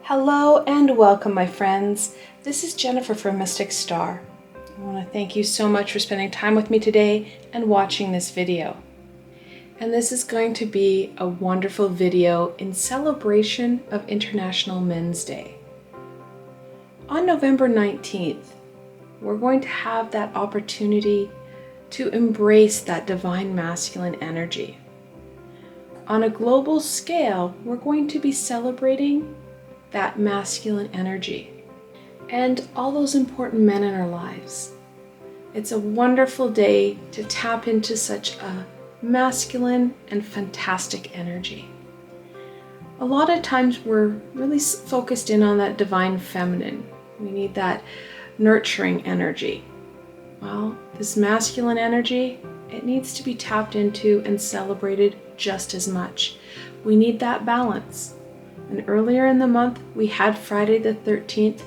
Hello and welcome, my friends. This is Jennifer from Mystic Star. I want to thank you so much for spending time with me today and watching this video. And this is going to be a wonderful video in celebration of International Men's Day. On November 19th, we're going to have that opportunity to embrace that divine masculine energy. On a global scale, we're going to be celebrating that masculine energy and all those important men in our lives. It's a wonderful day to tap into such a masculine and fantastic energy. A lot of times we're really focused in on that divine feminine. We need that nurturing energy. Well, this masculine energy, it needs to be tapped into and celebrated just as much. We need that balance. And earlier in the month, we had Friday the 13th,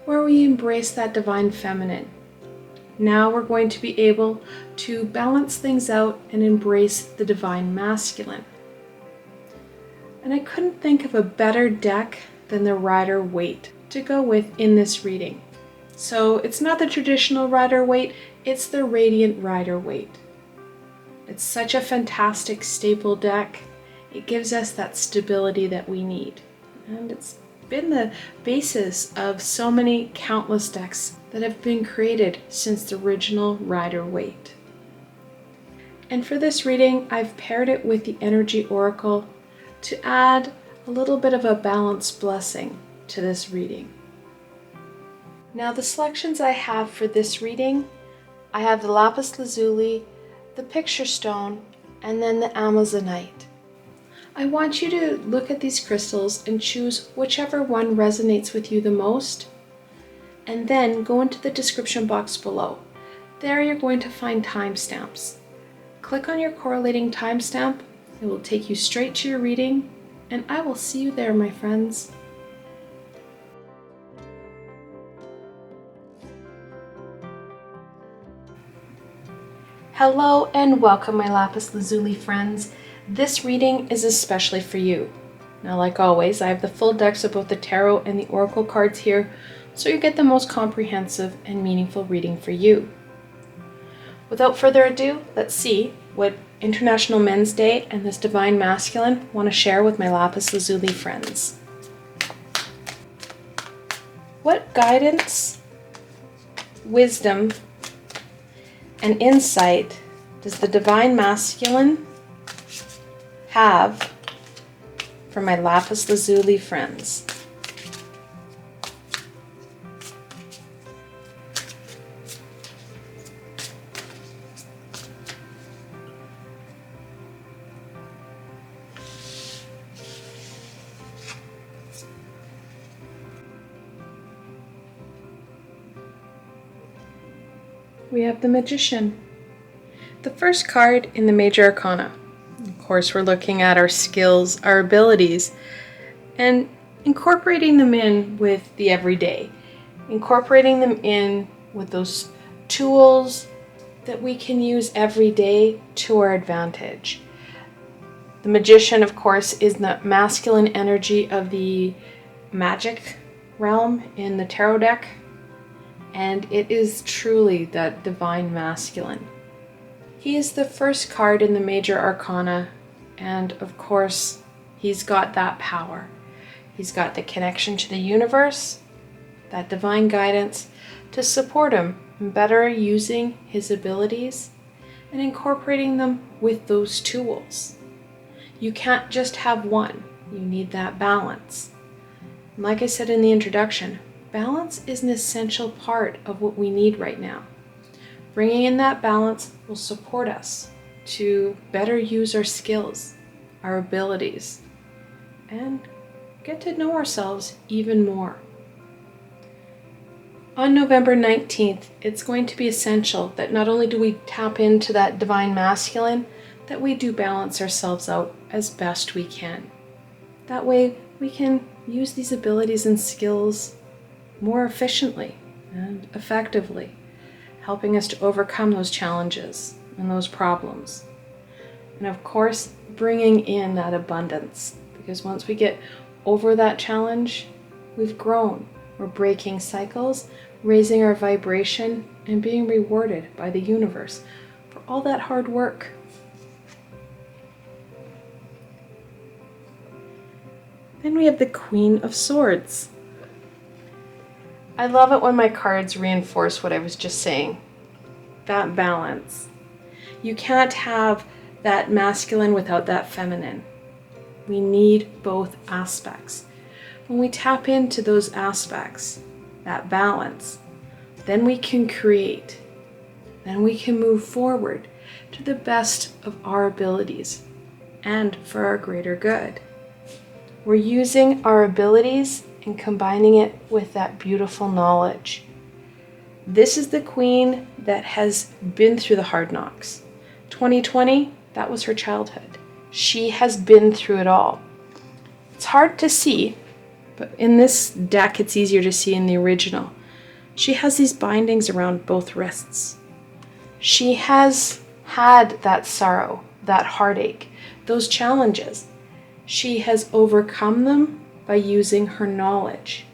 where we embraced that divine feminine. Now we're going to be able to balance things out and embrace the divine masculine. And I couldn't think of a better deck than the Rider Waite to go with in this reading. So it's not the traditional Rider Waite, it's the Radiant Rider Waite. It's such a fantastic staple deck. It gives us that stability that we need. And it's been the basis of so many countless decks that have been created since the original Rider Waite. And for this reading, I've paired it with the Energy Oracle to add a little bit of a balanced blessing to this reading. Now the selections I have for this reading, I have the Lapis Lazuli, the Picturestone, and then the Amazonite. I want you to look at these crystals and choose whichever one resonates with you the most, and then go into the description box below. There you're going to find timestamps. Click on your correlating timestamp, it will take you straight to your reading, and I will see you there, my friends. Hello and welcome, my Lapis Lazuli friends. This reading is especially for you. Now, like always, I have the full decks of both the tarot and the oracle cards here, so you get the most comprehensive and meaningful reading for you. Without further ado, let's see what International Men's Day and this Divine Masculine want to share with my Lapis Lazuli friends. What guidance, wisdom, and insight does the Divine Masculine have for my Lapis Lazuli friends? We have the Magician, the first card in the Major Arcana. Of course, we're looking at our skills, our abilities, and incorporating them in with the everyday, incorporating them in with those tools that we can use every day to our advantage. The Magician, of course, is the masculine energy of the magic realm in the tarot deck, and it is truly that divine masculine. He is the first card in the Major Arcana, and of course, he's got that power. He's got the connection to the universe, that divine guidance to support him in better using his abilities and incorporating them with those tools. You can't just have one, you need that balance. And like I said in the introduction, balance is an essential part of what we need right now. Bringing in that balance will support us to better use our skills, our abilities, and get to know ourselves even more. On November 19th, it's going to be essential that not only do we tap into that divine masculine, that we do balance ourselves out as best we can. That way we can use these abilities and skills more efficiently and effectively, helping us to overcome those challenges and those problems. And of course, bringing in that abundance, because once we get over that challenge, We've grown. We're breaking cycles, raising our vibration, and being rewarded by the universe for all that hard work. Then we have the Queen of Swords. I love it when my cards reinforce what I was just saying. That balance. You can't have that masculine without that feminine. We need both aspects. When we tap into those aspects, that balance, then we can create. Then we can move forward to the best of our abilities and for our greater good. We're using our abilities and combining it with that beautiful knowledge. This is the queen that has been through the hard knocks. 2020, that was her childhood. She has been through it all. It's hard to see, but in this deck it's easier to see in the original. She has these bindings around both wrists. She has had that sorrow, that heartache, those challenges. She has overcome them by using her knowledge.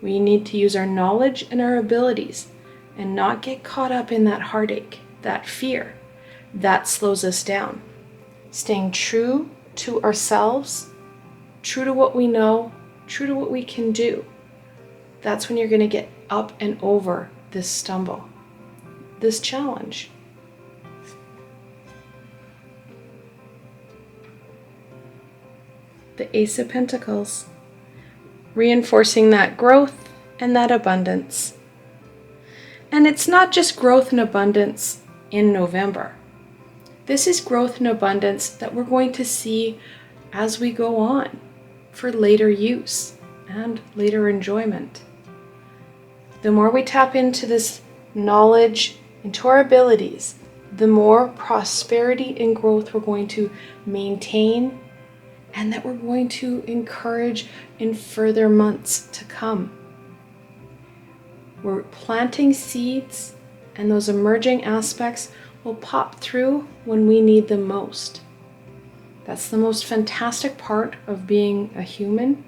We need to use our knowledge and our abilities and not get caught up in that heartache, that fear. That slows us down. Staying true to ourselves, true to what we know, true to what we can do. That's when you're going to get up and over this stumble, this challenge. The Ace of Pentacles, reinforcing that growth and that abundance. And it's not just growth and abundance in November. This is growth and abundance that we're going to see as we go on for later use and later enjoyment. The more we tap into this knowledge, into our abilities, the more prosperity and growth we're going to maintain and that we're going to encourage in further months to come. We're planting seeds, and those emerging aspects will pop through when we need them most. That's the most fantastic part of being a human,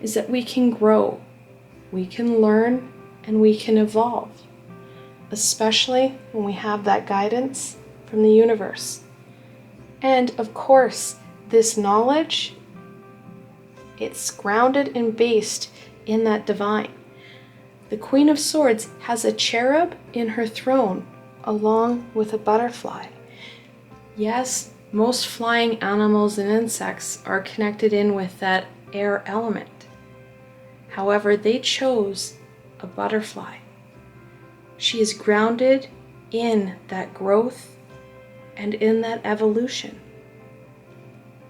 is that we can grow, we can learn, and we can evolve, especially when we have that guidance from the universe. And of course, this knowledge, it's grounded and based in that divine. The Queen of Swords has a cherub in her throne along with a butterfly. Yes, most flying animals and insects are connected in with that air element. However, they chose a butterfly. She is grounded in that growth and in that evolution.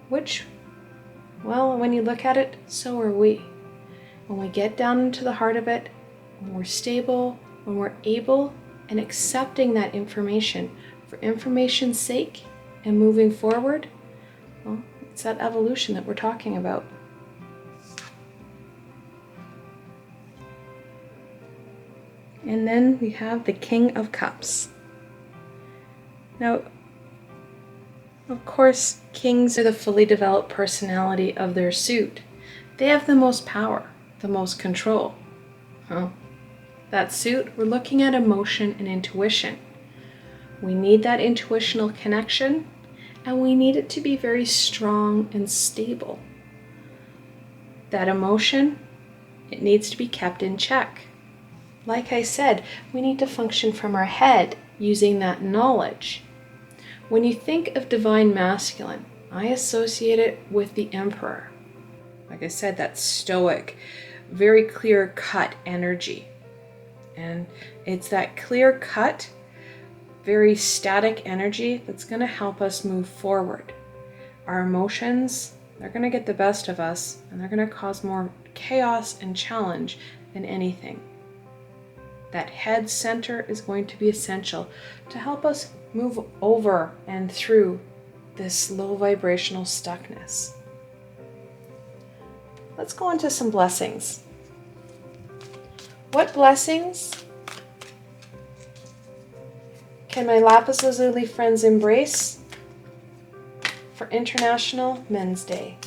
Which, well, when you look at it, so are we. When we get down into the heart of it, when we're stable, when we're able and accepting that information for information's sake and moving forward, well, it's that evolution that we're talking about. And then we have the King of Cups. Now, of course, kings are the fully developed personality of their suit. They have the most power, the most control. That suit, we're looking at emotion and intuition. We need that intuitional connection, and we need it to be very strong and stable. That emotion, it needs to be kept in check. Like I said, we need to function from our head using that knowledge. When you think of divine masculine, I associate it with the Emperor. Like I said, that stoic, very clear-cut energy. And it's that clear-cut, very static energy that's going to help us move forward. Our emotions, they're going to get the best of us, and they're going to cause more chaos and challenge than anything. That head center is going to be essential to help us move over and through this low vibrational stuckness. Let's go into some blessings. What blessings can my Lapis Lazuli friends embrace for International Men's Day?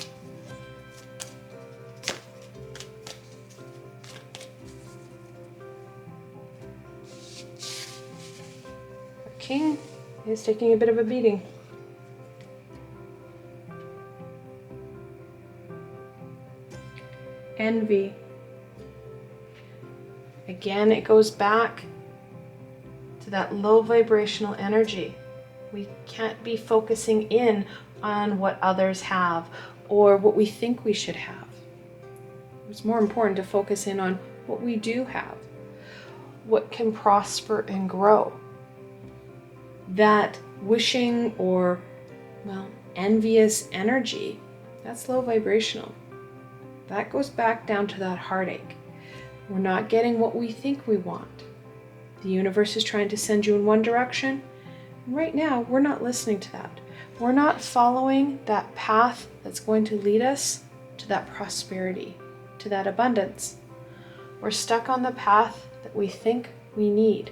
King is taking a bit of a beating. Envy. Again, it goes back to that low vibrational energy. We can't be focusing in on what others have or what we think we should have. It's more important to focus in on what we do have, what can prosper and grow. That wishing or, well, envious energy, that's low vibrational. That goes back down to that heartache. We're not getting what we think we want. The universe is trying to send you in one direction. And right now, we're not listening to that. We're not following that path that's going to lead us to that prosperity, to that abundance. We're stuck on the path that we think we need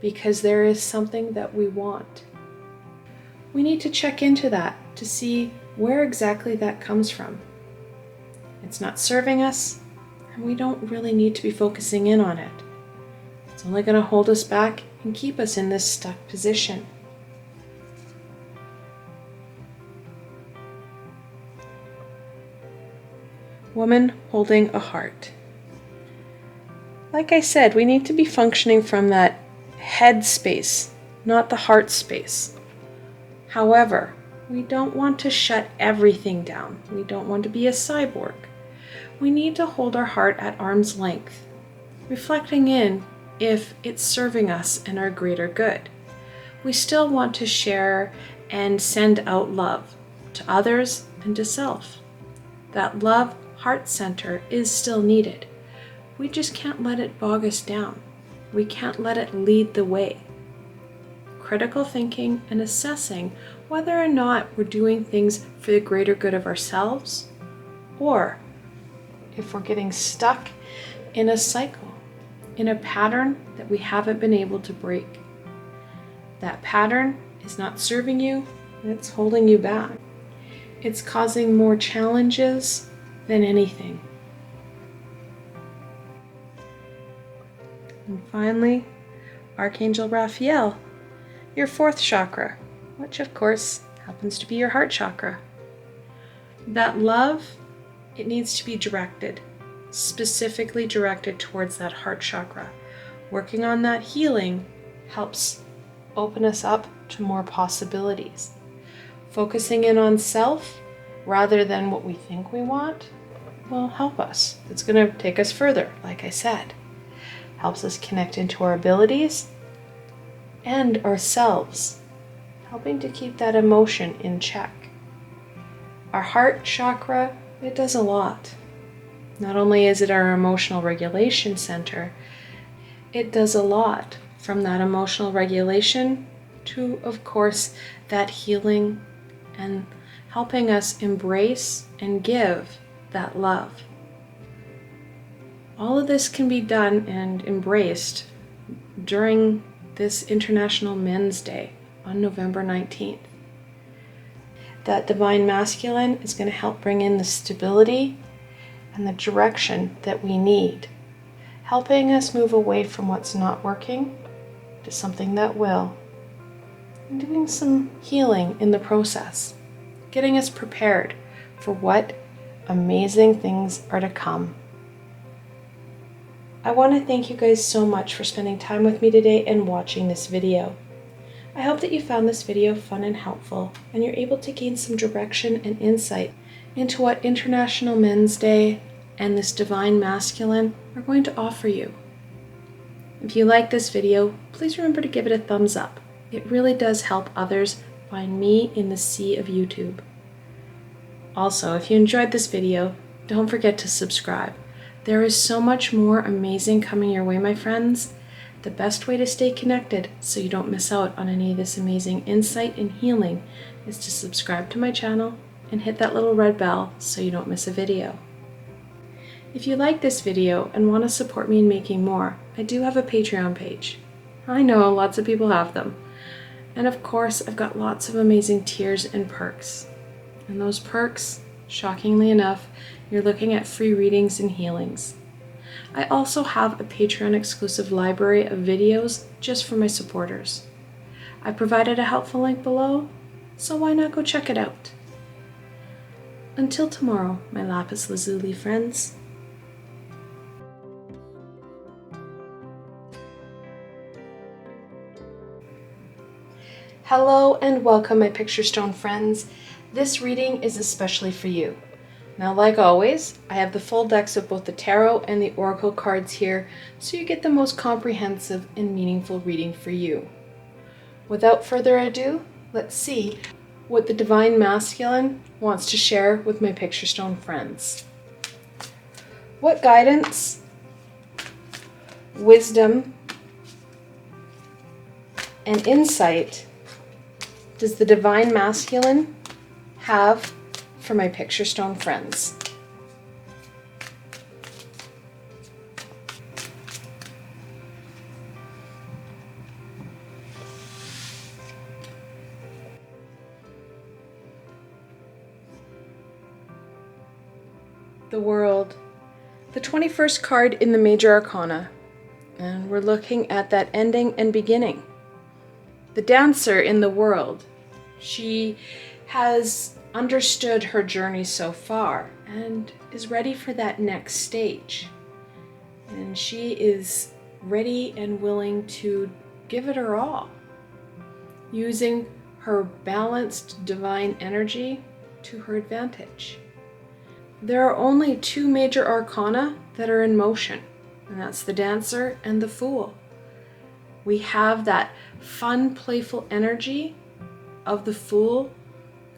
because there is something that we want. We need to check into that to see where exactly that comes from. It's not serving us, and we don't really need to be focusing in on it. It's only going to hold us back and keep us in this stuck position. Woman holding a heart. Like I said, we need to be functioning from that head space, not the heart space. However, we don't want to shut everything down. We don't want to be a cyborg. We need to hold our heart at arm's length, reflecting in if it's serving us and our greater good. We still want to share and send out love to others and to self. That love heart center is still needed. We just can't let it bog us down. We can't let it lead the way. Critical thinking and assessing whether or not we're doing things for the greater good of ourselves, or if we're getting stuck in a cycle, in a pattern that we haven't been able to break. That pattern is not serving you, it's holding you back. It's causing more challenges than anything. And finally, Archangel Raphael, your fourth chakra, which of course happens to be your heart chakra. That love, it needs to be directed, specifically directed towards that heart chakra. Working on that healing helps open us up to more possibilities. Focusing in on self rather than what we think we want will help us. It's going to take us further, like I said. Helps us connect into our abilities and ourselves, helping to keep that emotion in check. Our heart chakra, it does a lot. Not only is it our emotional regulation center, it does a lot from that emotional regulation to, of course, that healing and helping us embrace and give that love. All of this can be done and embraced during this International Men's Day on November 19th. That divine masculine is going to help bring in the stability and the direction that we need, helping us move away from what's not working to something that will, and doing some healing in the process, getting us prepared for what amazing things are to come. I want to thank you guys so much for spending time with me today and watching this video. I hope that you found this video fun and helpful, and you're able to gain some direction and insight into what International Men's Day and this Divine Masculine are going to offer you. If you like this video, please remember to give it a thumbs up. It really does help others find me in the sea of YouTube. Also, if you enjoyed this video, don't forget to subscribe. There is so much more amazing coming your way, my friends. The best way to stay connected so you don't miss out on any of this amazing insight and healing is to subscribe to my channel and hit that little red bell so you don't miss a video. If you like this video and want to support me in making more, I do have a Patreon page. I know lots of people have them. And of course, I've got lots of amazing tiers and perks. And those perks, shockingly enough, you're looking at free readings and healings. I also have a Patreon exclusive library of videos just for my supporters. I provided a helpful link below, so why not go check it out? Until tomorrow, my Lapis Lazuli friends. Hello and welcome, my Picturestone friends. This reading is especially for you. Now, like always, I have the full decks of both the tarot and the oracle cards here, so you get the most comprehensive and meaningful reading for you. Without further ado, let's see what the Divine Masculine wants to share with my Picturestone friends. What guidance, wisdom, and insight does the Divine Masculine have for my Picturestone friends? The World, the 21st card in the Major Arcana, and we're looking at that ending and beginning. The Dancer in the World, she has understood her journey so far and is ready for that next stage. And she is ready and willing to give it her all, using her balanced divine energy to her advantage. There are only two major arcana that are in motion, and that's the Dancer and the Fool. We have that fun, playful energy of the Fool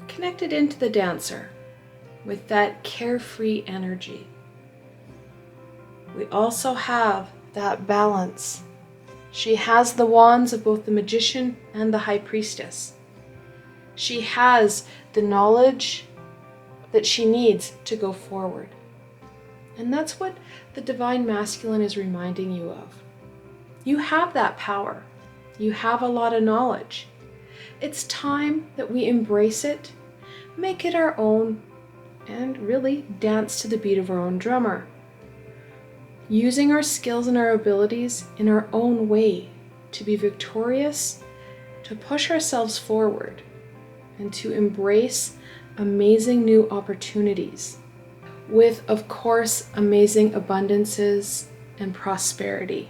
connected into the Dancer with that carefree energy. We also have that balance. She has the wands of both the Magician and the High Priestess. She has the knowledge that she needs to go forward. And that's what the Divine Masculine is reminding you of. You have that power. You have a lot of knowledge. It's time that we embrace it, make it our own, and really dance to the beat of our own drummer. Using our skills and our abilities in our own way to be victorious, to push ourselves forward, and to embrace amazing new opportunities with, of course, amazing abundances and prosperity.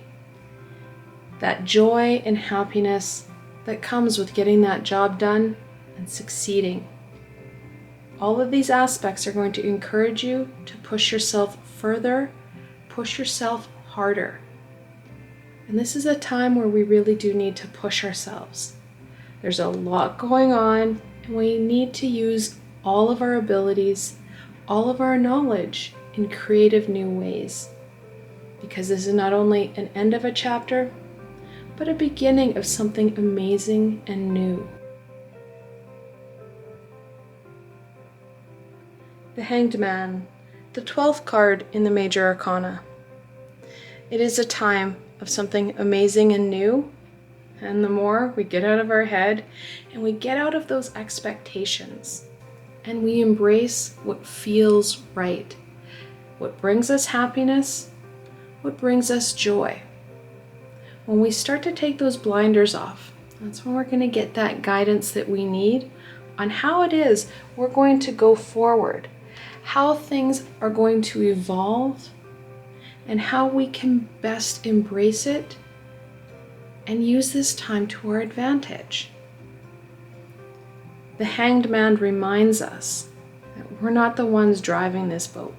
That joy and happiness that comes with getting that job done and succeeding. All of these aspects are going to encourage you to push yourself further, push yourself harder. And this is a time where we really do need to push ourselves. There's a lot going on, and we need to use all of our abilities, all of our knowledge in creative new ways. Because this is not only an end of a chapter, but a beginning of something amazing and new. The Hanged Man, the 12th card in the Major Arcana. It is a time of something amazing and new, and the more we get out of our head and we get out of those expectations and we embrace what feels right, what brings us happiness, what brings us joy. When we start to take those blinders off, that's when we're going to get that guidance that we need on how it is we're going to go forward, how things are going to evolve, and how we can best embrace it and use this time to our advantage. The Hanged Man reminds us that we're not the ones driving this boat.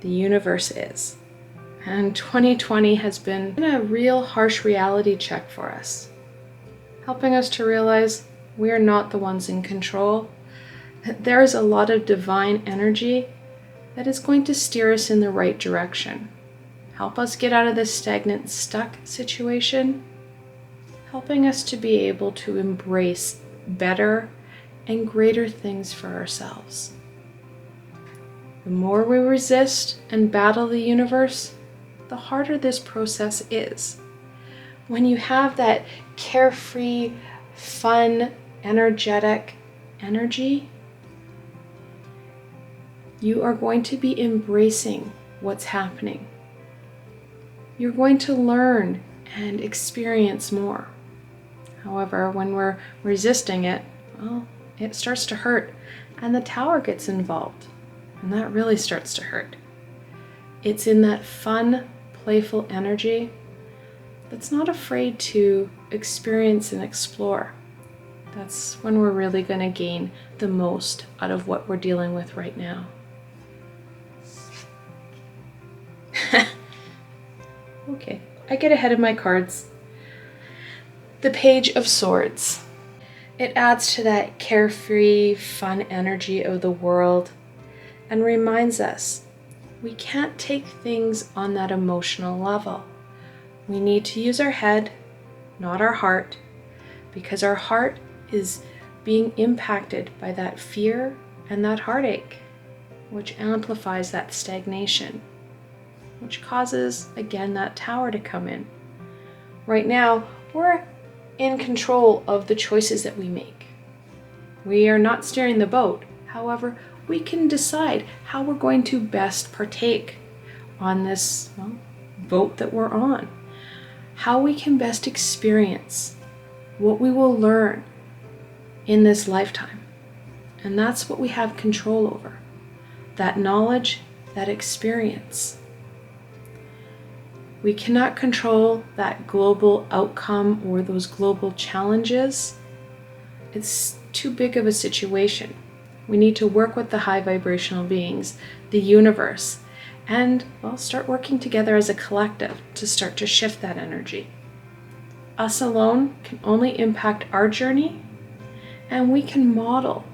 The universe is. And 2020 has been a real harsh reality check for us, helping us to realize we are not the ones in control, that there is a lot of divine energy that is going to steer us in the right direction, help us get out of this stagnant, stuck situation, helping us to be able to embrace better and greater things for ourselves. The more we resist and battle the universe, the harder this process is. When you have that carefree, fun, energetic energy, you are going to be embracing what's happening. You're going to learn and experience more. However, when we're resisting it, well, it starts to hurt, and the tower gets involved, and that really starts to hurt. It's in that fun, playful energy that's not afraid to experience and explore. That's when we're really going to gain the most out of what we're dealing with right now. Okay, I get ahead of my cards. The Page of Swords. It adds to that carefree, fun energy of the world and reminds us we can't take things on that emotional level. We need to use our head, not our heart, because our heart is being impacted by that fear and that heartache, which amplifies that stagnation, which causes, again, that tower to come in. Right now, we're in control of the choices that we make. We are not steering the boat. However, we can decide how we're going to best partake on this boat that we're on, how we can best experience what we will learn in this lifetime. And that's what we have control over, that knowledge, that experience. We cannot control that global outcome or those global challenges. It's too big of a situation. We need to work with the high vibrational beings, the universe, and, well, start working together as a collective to start to shift that energy. Us alone can only impact our journey, and we can model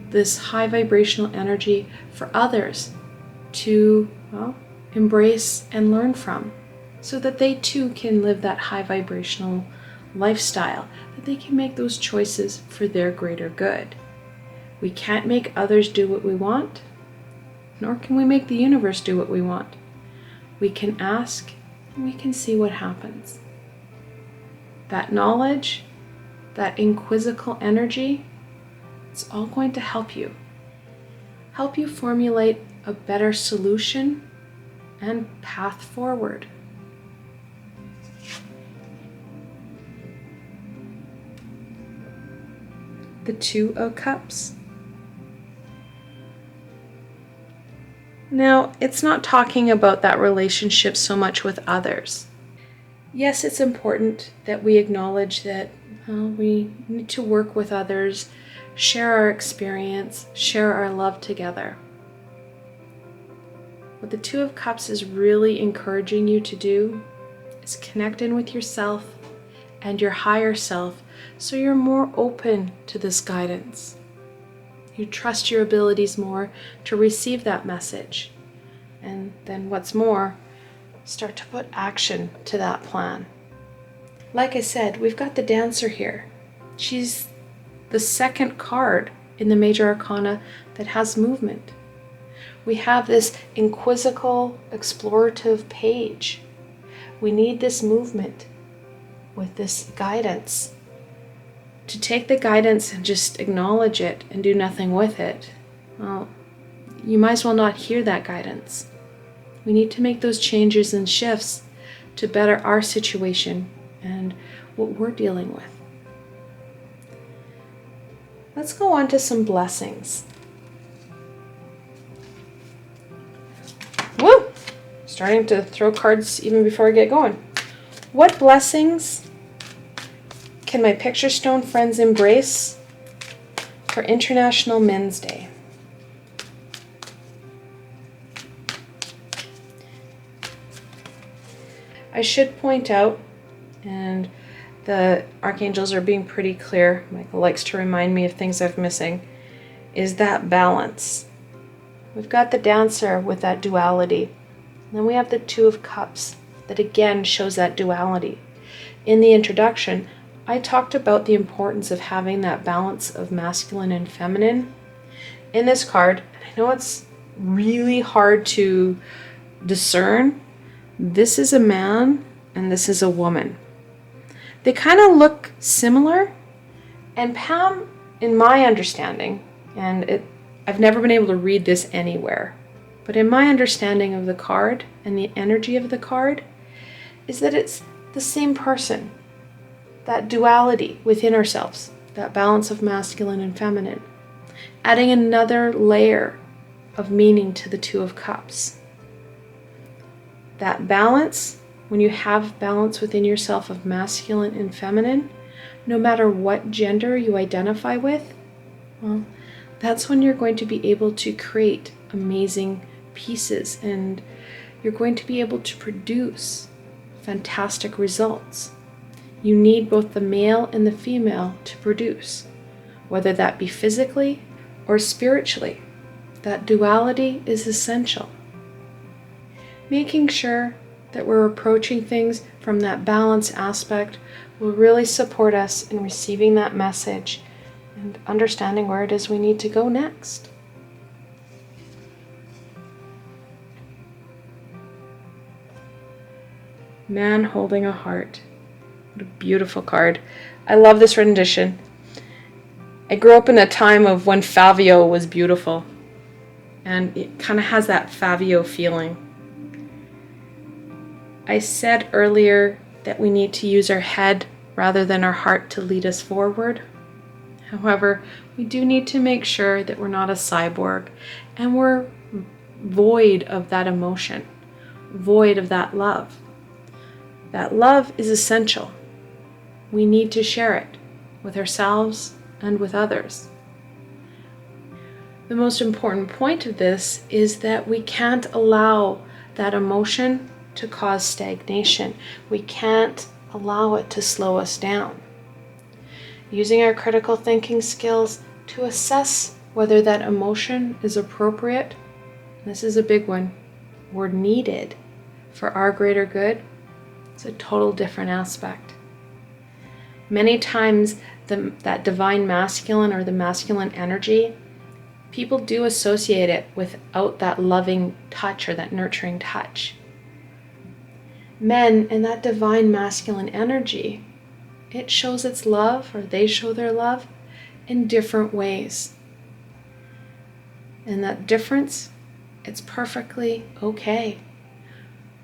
this high vibrational energy for others to, well, embrace and learn from, so that they too can live that high vibrational lifestyle, that they can make those choices for their greater good. We can't make others do what we want, nor can we make the universe do what we want. We can ask, and we can see what happens. That knowledge, that inquisical energy, it's all going to help you formulate a better solution and path forward. The Two of Cups. Now, it's not talking about that relationship so much with others. Yes, it's important that we acknowledge that we need to work with others, share our experience, share our love together. What the Two of Cups is really encouraging you to do is connect in with yourself and your higher self, so you're more open to this guidance. You trust your abilities more to receive that message. And then what's more, start to put action to that plan. Like I said, we've got the Dancer here. She's the second card in the Major Arcana that has movement. We have this inquisical, explorative page. We need this movement with this guidance. To take the guidance and just acknowledge it and do nothing with it, well, you might as well not hear that guidance. We need to make those changes and shifts to better our situation and what we're dealing with. Let's go on to some blessings. Woo! Starting to throw cards even before I get going. What blessings can my Picturestone friends embrace for International Men's Day? I should point out, and the archangels are being pretty clear, Michael likes to remind me of things I'm missing, is that balance. We've got the Dancer with that duality. And then we have the Two of Cups that again shows that duality. In the introduction, I talked about the importance of having that balance of masculine and feminine. In this card, and I know it's really hard to discern, this is a man and this is a woman. They kind of look similar, and Pam, in my understanding, and I've never been able to read this anywhere, but in my understanding of the card and the energy of the card is that it's the same person. that duality within ourselves, that balance of masculine and feminine, adding another layer of meaning to the Two of Cups. That balance, when you have balance within yourself of masculine and feminine, no matter what gender you identify with, well, that's when you're going to be able to create amazing pieces, and you're going to be able to produce fantastic results. You need both the male and the female to produce, whether that be physically or spiritually. That duality is essential. Making sure that we're approaching things from that balance aspect will really support us in receiving that message and understanding where it is we need to go next. Man holding a heart. What a beautiful card. I love this rendition. I grew up in a time of when Favio was beautiful, and it kind of has that Favio feeling. I said earlier that we need to use our head rather than our heart to lead us forward. However, we do need to make sure that we're not a cyborg and we're void of that emotion, void of that love. That love is essential. We need to share it with ourselves and with others. The most important point of this is that we can't allow that emotion to cause stagnation. We can't allow it to slow us down. Using our critical thinking skills to assess whether that emotion is appropriate, this is a big one, or needed for our greater good, it's a total different aspect. Many times that divine masculine or the masculine energy, people do associate it without that loving touch or that nurturing touch. Men and that divine masculine energy, it shows its love, or they show their love in different ways. And that difference, it's perfectly okay.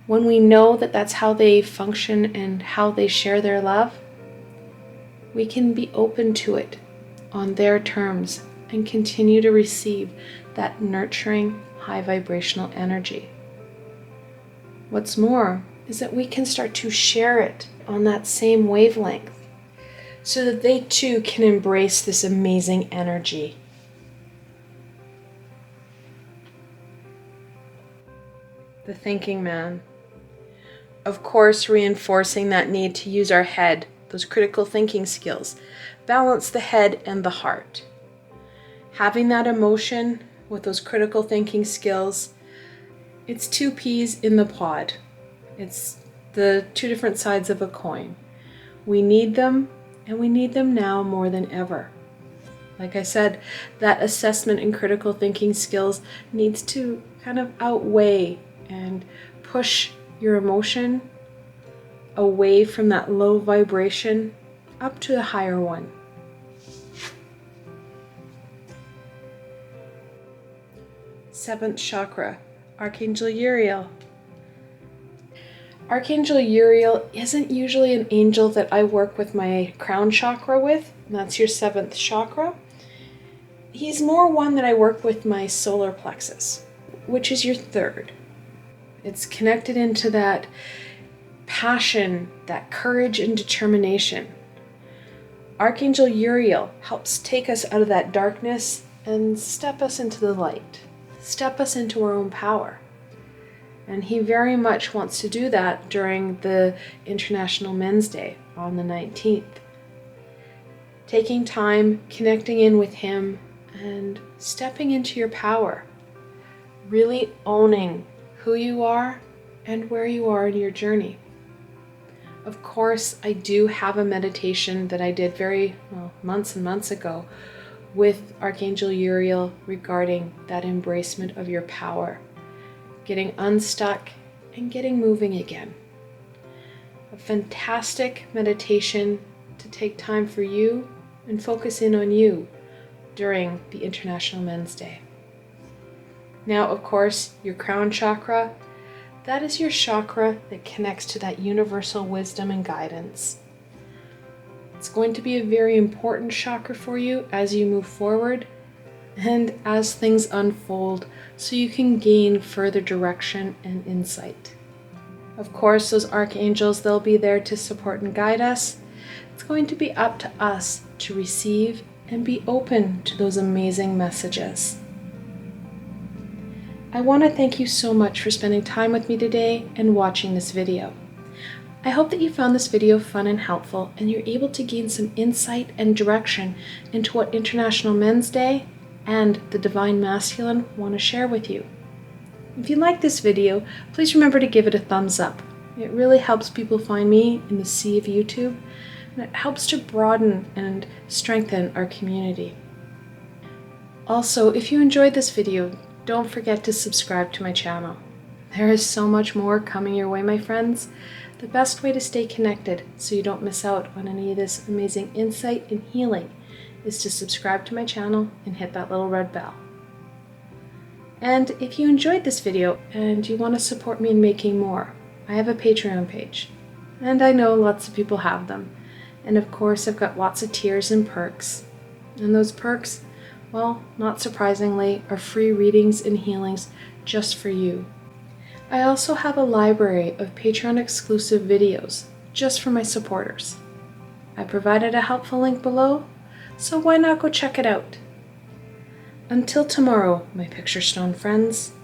When we know that that's how they function and how they share their love, we can be open to it on their terms and continue to receive that nurturing, high vibrational energy. What's more is that we can start to share it on that same wavelength so that they too can embrace this amazing energy. The thinking man. Of course, reinforcing that need to use our head, those critical thinking skills, balance the head and the heart. Having that emotion with those critical thinking skills, it's two peas in the pod. It's the two different sides of a coin. We need them, and we need them now more than ever. Like I said, that assessment and critical thinking skills needs to kind of outweigh and push your emotion away from that low vibration up to the higher one. Seventh chakra, Archangel Uriel. Archangel Uriel isn't usually an angel that I work with my crown chakra with, and that's your seventh chakra. He's more one that I work with my solar plexus, which is your third. It's connected into that passion, that courage and determination. Archangel Uriel helps take us out of that darkness and step us into the light, step us into our own power. And he very much wants to do that during the International Men's Day on the 19th. Taking time, connecting in with him, and stepping into your power. Really owning who you are and where you are in your journey. Of course, I do have a meditation that I did months and months ago with Archangel Uriel regarding that embracement of your power. Getting unstuck and getting moving again. A fantastic meditation to take time for you and focus in on you during the International Men's Day. Now, of course, your crown chakra, that is your chakra that connects to that universal wisdom and guidance. It's going to be a very important chakra for you as you move forward and as things unfold, so you can gain further direction and insight. Of course, those archangels, they'll be there to support and guide us. It's going to be up to us to receive and be open to those amazing messages. I want to thank you so much for spending time with me today and watching this video. I hope that you found this video fun and helpful, and you're able to gain some insight and direction into what International Men's Day and the Divine Masculine want to share with you. If you like this video, please remember to give it a thumbs up. It really helps people find me in the sea of YouTube, and it helps to broaden and strengthen our community. Also, if you enjoyed this video, don't forget to subscribe to my channel. There is so much more coming your way, my friends. The best way to stay connected so you don't miss out on any of this amazing insight and healing is to subscribe to my channel and hit that little red bell. And if you enjoyed this video and you want to support me in making more, I have a Patreon page. And I know lots of people have them. And of course, I've got lots of tiers and perks. And those perks, well, not surprisingly, are free readings and healings just for you. I also have a library of Patreon exclusive videos just for my supporters. I provided a helpful link below, so why not go check it out? Until tomorrow, my Picturestone friends.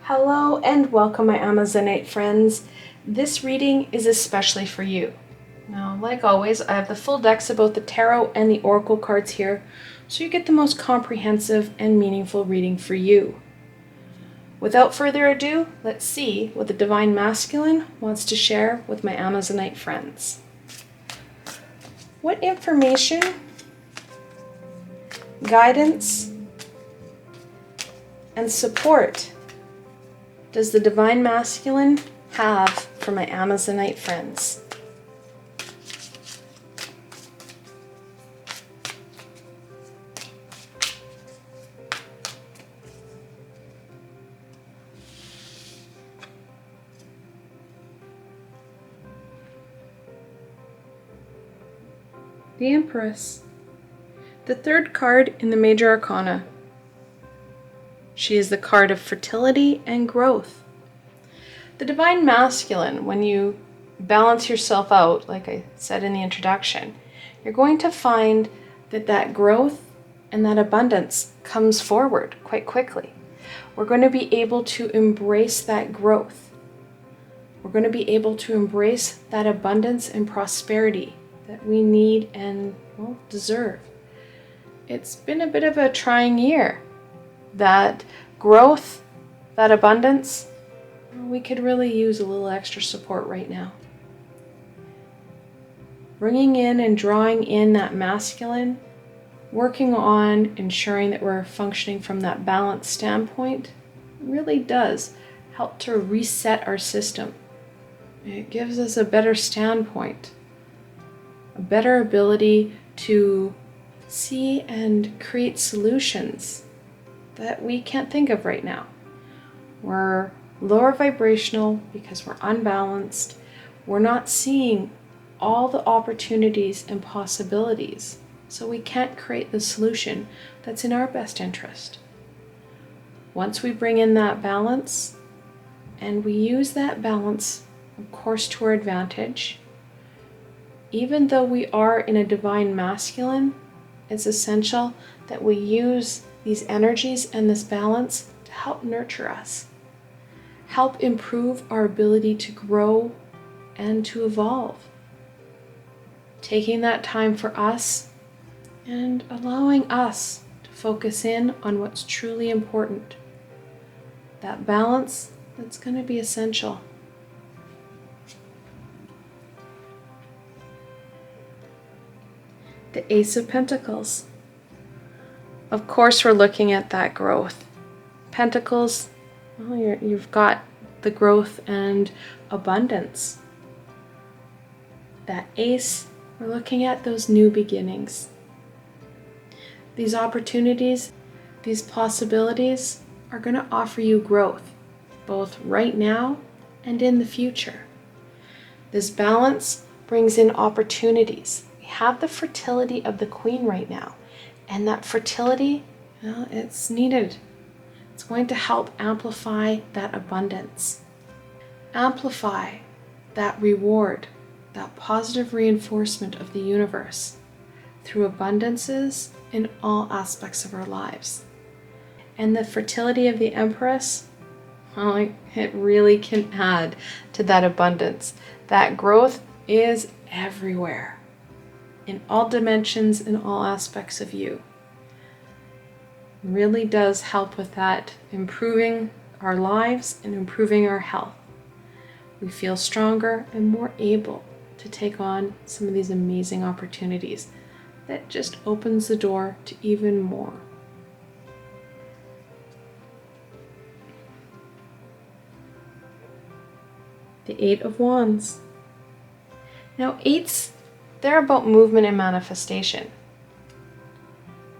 Hello and welcome, my Amazonite friends. This reading is especially for you. Now, like always, I have the full decks of both the tarot and the oracle cards here, so you get the most comprehensive and meaningful reading for you. Without further ado, let's see what the Divine Masculine wants to share with my Amazonite friends. What information, guidance, and support does the Divine Masculine have for my Amazonite friends? The Empress, the third card in the Major Arcana. She is the card of fertility and growth. The Divine Masculine, when you balance yourself out, like I said in the introduction, you're going to find that that growth and that abundance comes forward quite quickly. We're going to be able to embrace that growth. We're going to be able to embrace that abundance and prosperity that we need and, well, deserve. It's been a bit of a trying year. That growth, that abundance, we could really use a little extra support right now. Bringing in and drawing in that masculine, working on ensuring that we're functioning from that balance standpoint really does help to reset our system. It gives us a better standpoint, a better ability to see and create solutions that we can't think of right now. We're lower vibrational because we're unbalanced. We're not seeing all the opportunities and possibilities, so we can't create the solution that's in our best interest. Once we bring in that balance, and we use that balance, of course, to our advantage, even though we are in a Divine Masculine, it's essential that we use these energies and this balance to help nurture us, help improve our ability to grow and to evolve. Taking that time for us and allowing us to focus in on what's truly important. That balance that's going to be essential. The Ace of Pentacles. Of course, we're looking at that growth. Pentacles, well, you've got the growth and abundance. That Ace, we're looking at those new beginnings. These opportunities, these possibilities are going to offer you growth. both right now and in the future. This balance brings in opportunities. We have the fertility of the Queen right now, and that fertility, well, it's needed. It's going to help amplify that abundance, amplify that reward, that positive reinforcement of the universe through abundances in all aspects of our lives. And the fertility of the Empress, well, it really can add to that abundance. That growth is everywhere, in all dimensions, in all aspects of you. It really does help with that, improving our lives and improving our health. We feel stronger and more able to take on some of these amazing opportunities. That just opens the door to even more. The Eight of Wands. Now, eights, they're about movement and manifestation.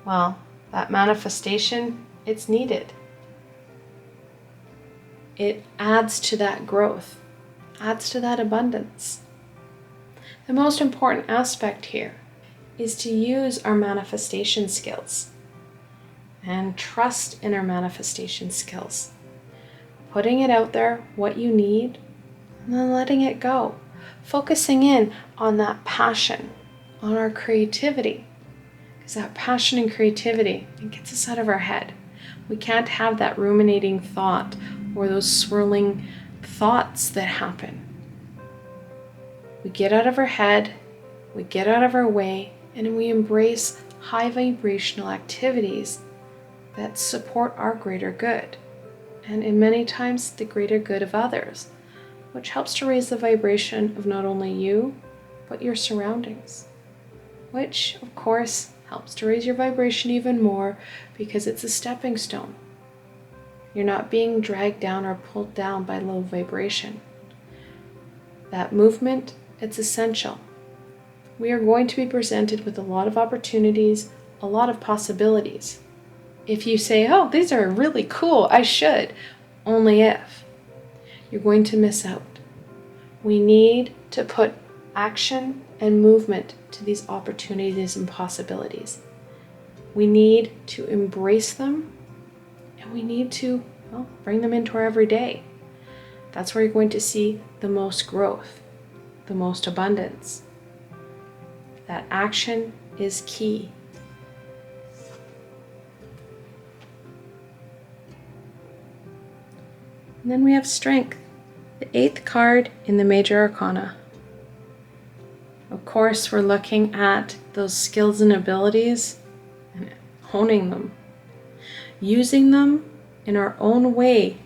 Well, that manifestation, it's needed. It adds to that growth, adds to that abundance. The most important aspect here is to use our manifestation skills and trust in our manifestation skills. Putting it out there, what you need, and then letting it go. Focusing in on that passion, on our creativity. Because that passion and creativity, it gets us out of our head. We can't have that ruminating thought or those swirling thoughts that happen. We get out of our head, we get out of our way, and we embrace high vibrational activities that support our greater good, and in many times the greater good of others, which helps to raise the vibration of not only you, but your surroundings, which of course helps to raise your vibration even more because it's a stepping stone. You're not being dragged down or pulled down by low vibration. That movement, it's essential. We are going to be presented with a lot of opportunities, a lot of possibilities. If you say, oh, these are really cool, I should, only if, you're going to miss out. We need to put action and movement to these opportunities and possibilities. We need to embrace them, and we need to, well, bring them into our everyday. That's where you're going to see the most growth, the most abundance. That action is key. And then we have strength, the 8th card in the Major Arcana. Of course, we're looking at those skills and abilities and honing them, using them in our own way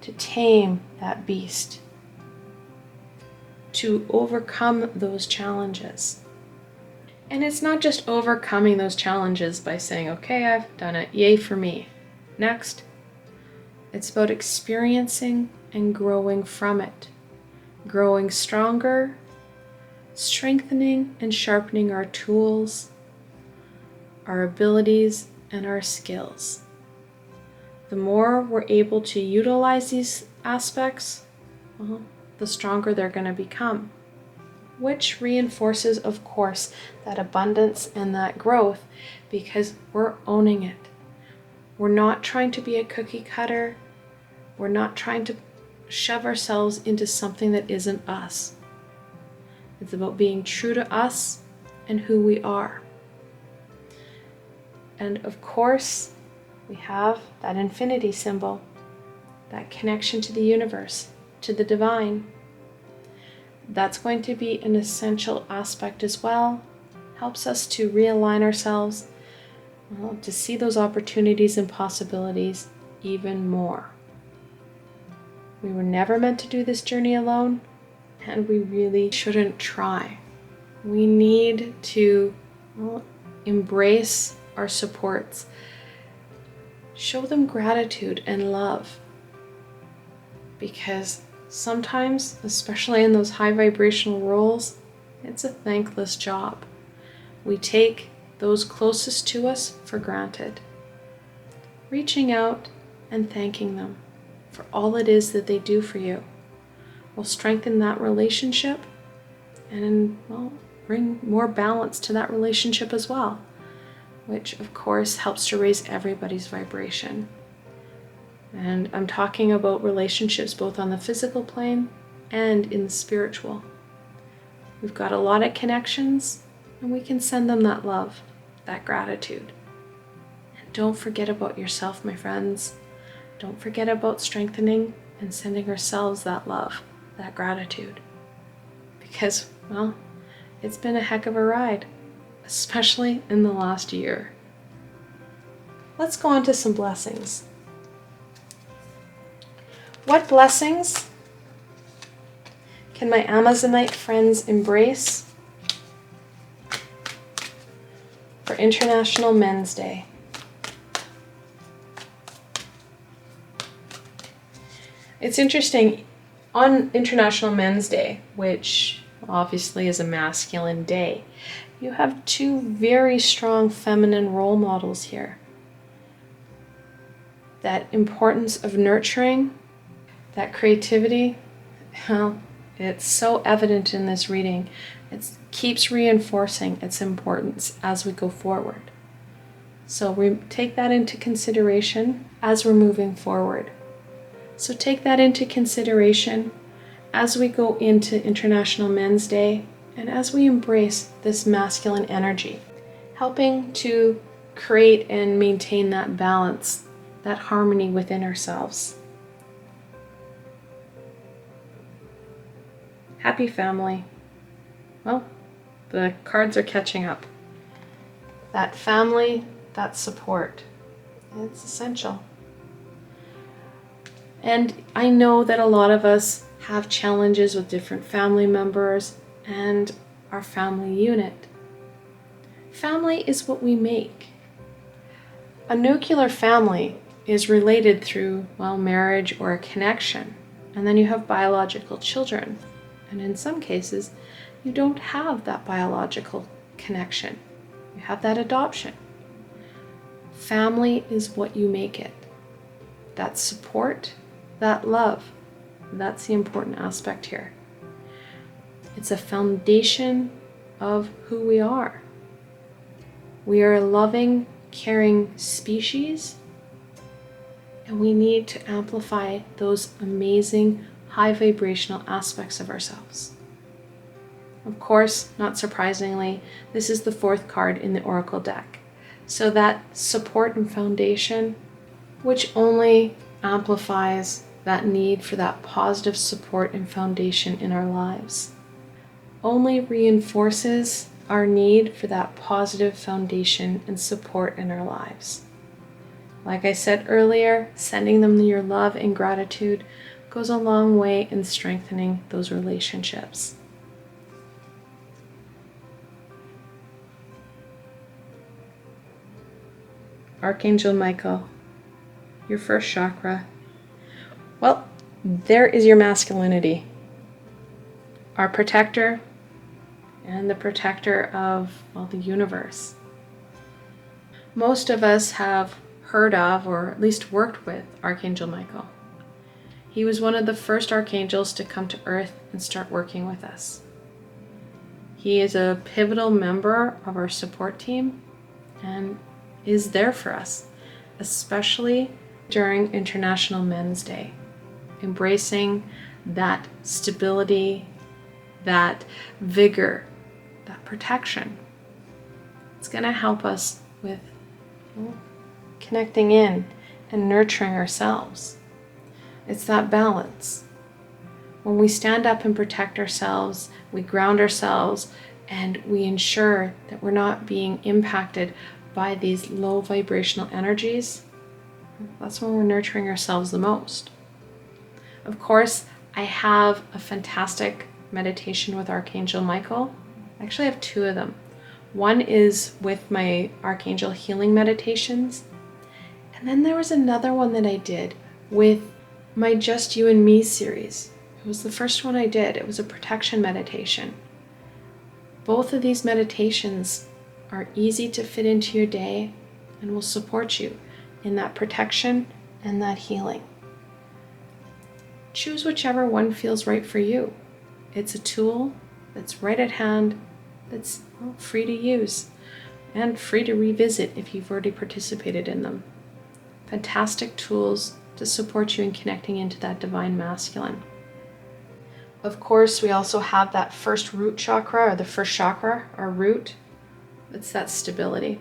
to tame that beast, to overcome those challenges. And it's not just overcoming those challenges by saying, okay, I've done it, yay for me. Next, it's about experiencing and growing from it, growing stronger, strengthening and sharpening our tools, our abilities, and our skills. The more we're able to utilize these aspects, well, the stronger they're going to become, which reinforces, of course, that abundance and that growth because we're owning it. We're not trying to be a cookie cutter. We're not trying to shove ourselves into something that isn't us. It's about being true to us and who we are. And of course, we have that infinity symbol, that connection to the universe, to the divine. That's going to be an essential aspect as well. Helps us to realign ourselves, well, to see those opportunities and possibilities even more. We were never meant to do this journey alone, and we really shouldn't try. We need to, well, embrace our supports. Show them gratitude and love. Because sometimes, especially in those high vibrational roles, it's a thankless job. We take those closest to us for granted. Reaching out and thanking them for all it is that they do for you. Will strengthen that relationship and, well, bring more balance to that relationship as well, which of course helps to raise everybody's vibration. And I'm talking about relationships both on the physical plane and in the spiritual. We've got a lot of connections, and we can send them that love, that gratitude. And don't forget about yourself, my friends. Don't forget about strengthening and sending ourselves that love, that gratitude. Because, well, it's been a heck of a ride, especially in the last year. Let's go on to some blessings. What blessings can my Amazonite friends embrace for International Men's Day? It's interesting, on International Men's Day, which obviously is a masculine day, you have two very strong feminine role models here. That importance of nurturing, that creativity, well, it's so evident in this reading. It keeps reinforcing its importance as we go forward. So we take that into consideration as we're moving forward. So take that into consideration as we go into International Men's Day and as we embrace this masculine energy, helping to create and maintain that balance, that harmony within ourselves. Happy family. Well, the cards are catching up. That family, that support, it's essential. And I know that a lot of us have challenges with different family members and our family unit. Family is what we make. A nuclear family is related through, well, marriage or a connection. And then you have biological children. And in some cases, you don't have that biological connection. You have that adoption. Family is what you make it. That support, that love, that's the important aspect here. It's a foundation of who we are. We are a loving, caring species, and we need to amplify those amazing, high vibrational aspects of ourselves. Of course, not surprisingly, this is the fourth card in the Oracle deck. So that support and foundation, which only amplifies that need for that positive support and foundation in our lives, only reinforces our need for that positive foundation and support in our lives. Like I said earlier, sending them your love and gratitude goes a long way in strengthening those relationships. Archangel Michael, your first chakra. Well, there is your masculinity. Our protector and the protector of, well, the universe. Most of us have heard of, or at least worked with, Archangel Michael. He was one of the first archangels to come to Earth and start working with us. He is a pivotal member of our support team and is there for us, especially during International Men's Day, embracing that stability, that vigor, that protection. It's going to help us with connecting in and nurturing ourselves. It's that balance. When we stand up and protect ourselves, we ground ourselves, and we ensure that we're not being impacted by these low vibrational energies. That's when we're nurturing ourselves the most. Of course, I have a fantastic meditation with Archangel Michael. I actually have two of them. One is with my Archangel Healing Meditations. And then there was another one that I did with my Just You and Me series. It was the first one I did. It was a protection meditation. Both of these meditations are easy to fit into your day and will support you in that protection and that healing. choose whichever one feels right for you. It's a tool that's right at hand, that's free to use and free to revisit if you've already participated in them. Fantastic tools to support you in connecting into that divine masculine. Of course, we also have that first root chakra, or the first chakra, our root. It's that stability.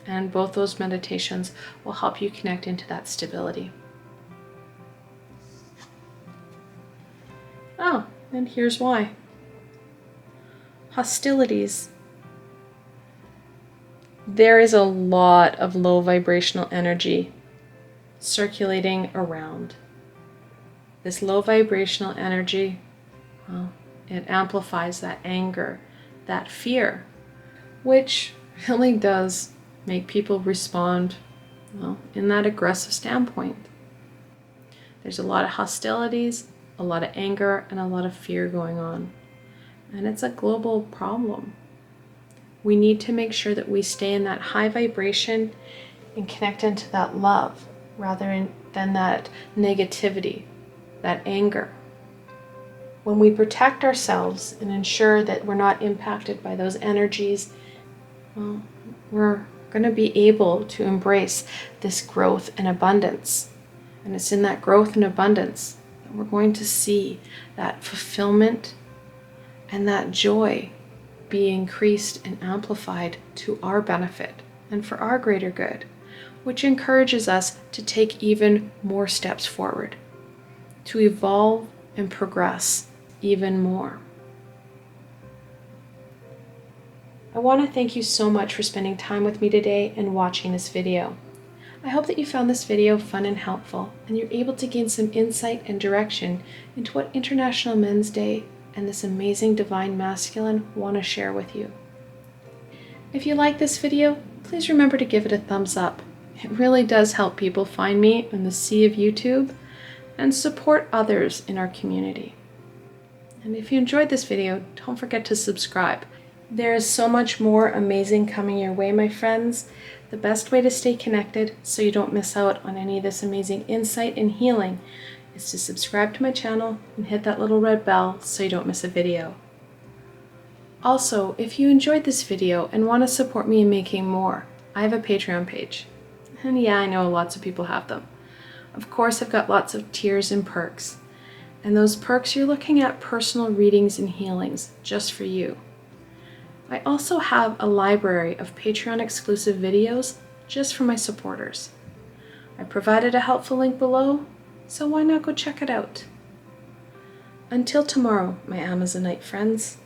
And both those meditations will help you connect into that stability. Oh, and here's why. Hostilities. There is a lot of low vibrational energy circulating around. This low vibrational energy, well, it amplifies that anger, that fear, which really does make people respond, well, in that aggressive standpoint. There's a lot of hostilities, a lot of anger, and a lot of fear going on. And it's a global problem. We need to make sure that we stay in that high vibration and connect into that love rather than that negativity, that anger. When we protect ourselves and ensure that we're not impacted by those energies, well, we're going to be able to embrace this growth and abundance. And it's in that growth and abundance that we're going to see that fulfillment and that joy be increased and amplified to our benefit and for our greater good, which encourages us to take even more steps forward, to evolve and progress even more. I want to thank you so much for spending time with me today and watching this video. I hope that you found this video fun and helpful, and you're able to gain some insight and direction into what International Men's Day and this amazing divine masculine want to share with you. If you like this video, please remember to give it a thumbs up. It really does help people find me in the sea of YouTube and support others in our community. And if you enjoyed this video, don't forget to subscribe. There is so much more amazing coming your way, my friends. The best way to stay connected so you don't miss out on any of this amazing insight and healing is to subscribe to my channel and hit that little red bell so you don't miss a video. Also, if you enjoyed this video and want to support me in making more, I have a Patreon page. And yeah, I know lots of people have them. Of course, I've got lots of tiers and perks. And those perks, you're looking at personal readings and healings just for you. I also have a library of Patreon exclusive videos just for my supporters. I provided a helpful link below, so why not go check it out? Until tomorrow, my Amazonite friends.